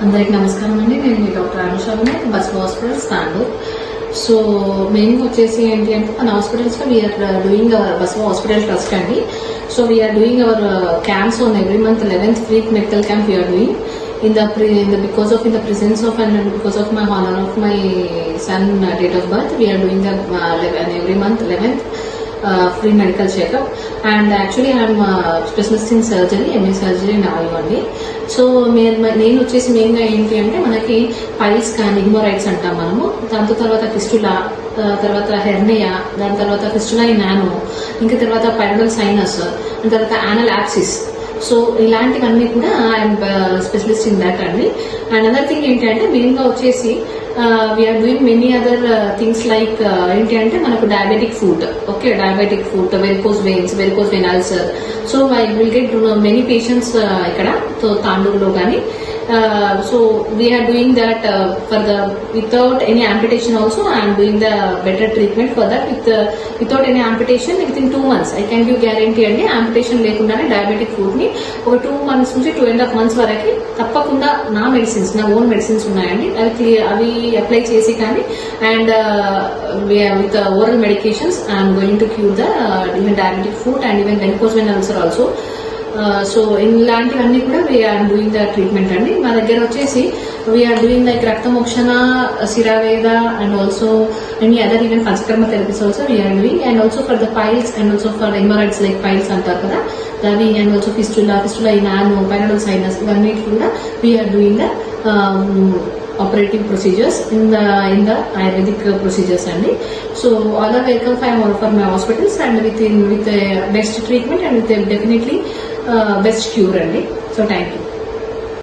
అందరికి నమస్కారం అండి. నేను మీ డాక్టర్ అనుషాని, బస్ హాస్పిటల్స్ తాండూర్. సో మెయిన్ వచ్చేసి ఏంటి అంటే మన హాస్పిటల్స్ లో వీఆర్ డూయింగ్ అవర్ బస్ హాస్పిటల్ ట్రస్ట్ అండి. So we are doing our camps on every month 11th free medical camp we are doing because of in the presence of and because of my honor of my son date of birth, we are doing the every month 11th free medical checkup. And actually I am specialist in surgery, MA surgery now only. So నేను వచ్చేసి మెయిన్గా ఏంటి అంటే మనకి piles కానీ హిమోరాయిడ్స్ అంటాం మనము, దాంతో తర్వాత ఫిస్టులా, తర్వాత హెర్నియా, దాని తర్వాత ఫిస్టులా ఇన్ నానో, ఇంకా తర్వాత పైరల్ సైనస్, దాని తర్వాత యానల్ యాప్సిస్. సో ఇలాంటివన్నీ కూడా ఐఎమ్ స్పెషలిస్ట్ ఇన్ దాట్ అండి. అండ్ అదర్ థింగ్ ఏంటి అంటే మెయిన్గా వచ్చేసి we are doing many other things like ఏంటి అంటే మనకు diabetic food, okay, diabetic food, varicose veins, varicose vein ulcer. So I will get many patients ఇక్కడ తాండూరులో కానీ. So we are doing that for the without any amputation also. I am doing the better treatment for that without any amputation within 2 months. I can give guarantee అండి. amputation లేకుండానే diabetic food ని ఒక 2 months నుంచి 2.5 months వరకు తప్పకుండా నా medicines, నా own medicines ఉన్నాయండి, అవి అప్లై చేసి కానీ and with oral medications I'm going to cure the even diabetic food and even varicose vein ulcer also. So ఇలాంటివన్నీ కూడా వీఆర్ డూయింగ్ ద ట్రీట్మెంట్ అండి. మా దగ్గర వచ్చేసి వీఆర్ డూయింగ్ లైక్ రక్తమోక్షణ, శిరావేద and also any other even panchakarma therapies also we are doing. And also for the piles and also for haemorrhoids like piles అంటారు కదా అవి, అండ్ ఆల్సో ఫిస్టులా ఈ నానో, పైరల్ సైనస్, ఇవన్నీ కూడా we are doing the operative procedures in the Ayurvedic procedures andi. So all are welcome for my hospitals and with best treatment and with definitely best cure andi. So thank you.